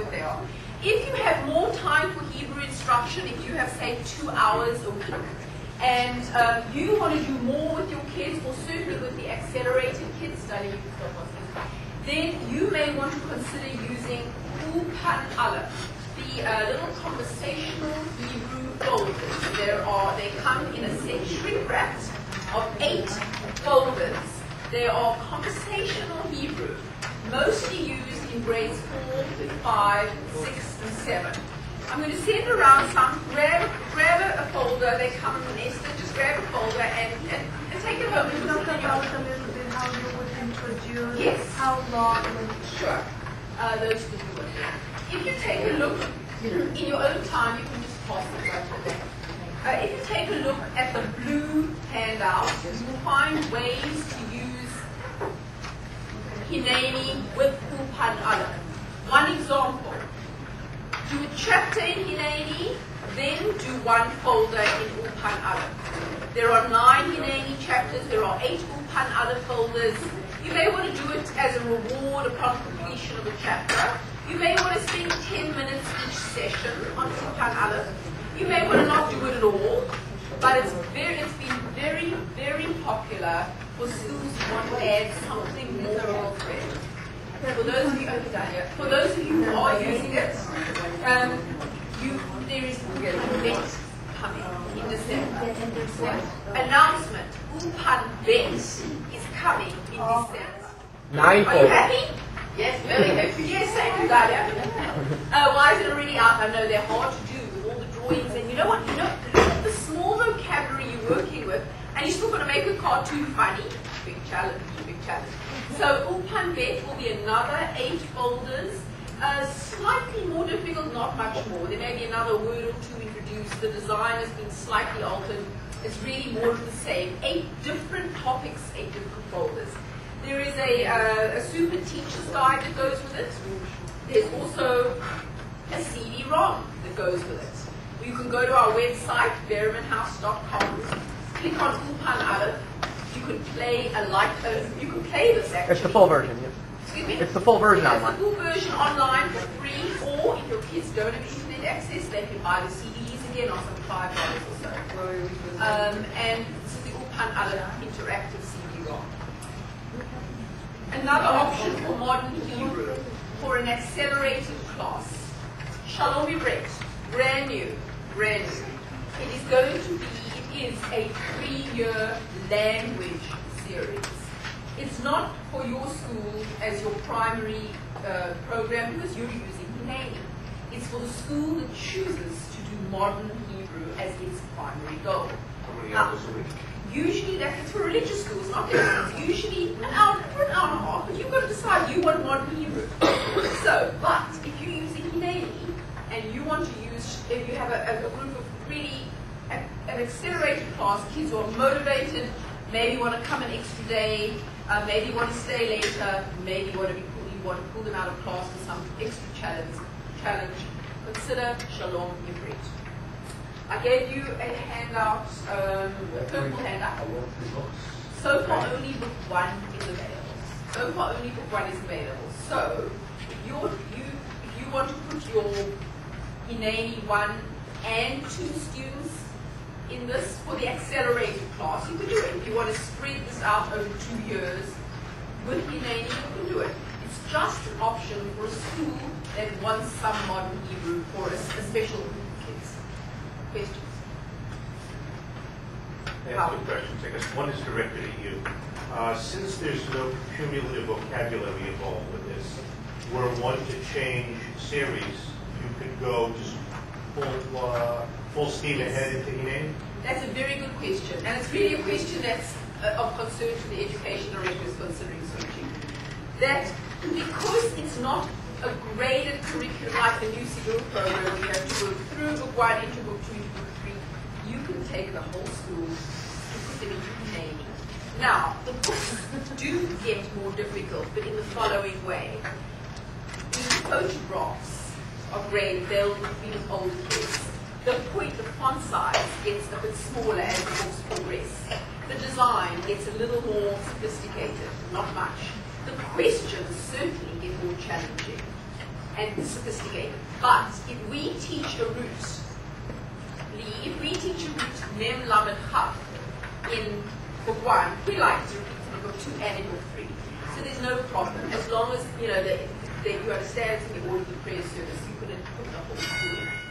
what they are. If you have more time for Hebrew instruction, if you have, say, 2 hours a week, and you want to do more with your kids, or certainly with the accelerated kids study, then you may want to consider using Ulpan Aleph, the little conversational Hebrew folders. They come in a set shrink wrapped of 8 folders. They are conversational Hebrew, mostly used in grades 4, 5, 6, and 7. I'm going to send around some. Grab a folder. They come nested. Just grab a folder and take it home. Talk about a little bit how you would introduce. Yes. How long? Sure. Those two would. If you take a look in your own time, you can just pass it right to them. If you take a look at the blue handout, you will find ways to use Hineni with Ulpan Aleph. One example. Do a chapter in Hineni, then do one folder in Ulpan Aleph. There are 9 Hineni chapters, there are 8 Ulpan Aleph folders. You may want to do it as a reward upon completion of a chapter. You may want to spend 10 minutes each session on Ulpan Aleph. You may want to not do it at all, but it's been very, very popular for schools who want to add something more to it. For those of you who are using it, there is an event coming in December. Announcement: Ulpan Bet is coming in December. Are you happy? Yes, very happy. Yes, thank you, Dalia. Why is it already out? I know they're hard to do with all the drawings, and you know what? Look at the small vocabulary you're working with, and you're still going to make a cartoon funny. Big challenge, big challenge. So Ulpan Bet will be another 8 folders, slightly more difficult, not much more. There may be another word or 2 introduced. The design has been slightly altered. It's really more of the same. 8 different topics, 8 different folders. There is a super teacher's guide that goes with it. There's also a CD-ROM that goes with it. You can go to our website, berrimanhouse.com, click on Ulpan Aleph. You can play you can play this actually. It's the full version, yes. Excuse me? It's the full version online. It's the full version online for free, or if your kids don't have internet access, they can buy the CDs again on some $5 or so. And this is the Ulpan Aleph interactive CD-ROM. Another option for modern Hebrew for an accelerated class. Shalom Ibret, brand new. It is going to be. Is a 3-year language series. It's not for your school as your primary program because you're using Hineni. It's for the school that chooses to do modern Hebrew as its primary goal. How many hours a week? Usually that's for religious schools, not everything. It's usually an hour and a half, but you've got to decide you want modern Hebrew. So, but if you're using Hineni and you want to use, if you have a group of really an accelerated class, kids who are motivated, maybe want to come an extra day, maybe want to stay later, maybe you want to pull them out of class for some extra challenge. Consider Shalom Ibret. I gave you a handout, a purple handout. So far only book 1 is available. So if you want to put your Hineni 1 and 2 students in this for the accelerated class, you can do it. If you want to spread this out over 2 years with Hineni, you can do it. It's just an option for a school that wants some modern Hebrew for a special group of kids. Questions? I have 2 questions. I guess one is directed at you. Since there's no cumulative vocabulary involved with this, were one to change series, you could go just full steam ahead into Hineni? That's a very good question, and it's really a question that's of concern to the education directors considering switching. That because it's not a graded curriculum like the New Sigil program, you have to go through book 1 into book 2 into book 3, you can take the whole school and put them into Hineni. Now, the books do get more difficult, but in the following way. The photographs are graded, they'll be with older kids. The font size gets a bit smaller as the books progress. The design gets a little more sophisticated, not much. The questions certainly get more challenging. and sophisticated. But if we teach a root, if we teach a root, mem, lam, and chaf in book 1, we like to repeat in book 2 and in book 3. So there's no problem. As long as, you know, that you understand it's in the order of the prayer service, you couldn't put the whole school in.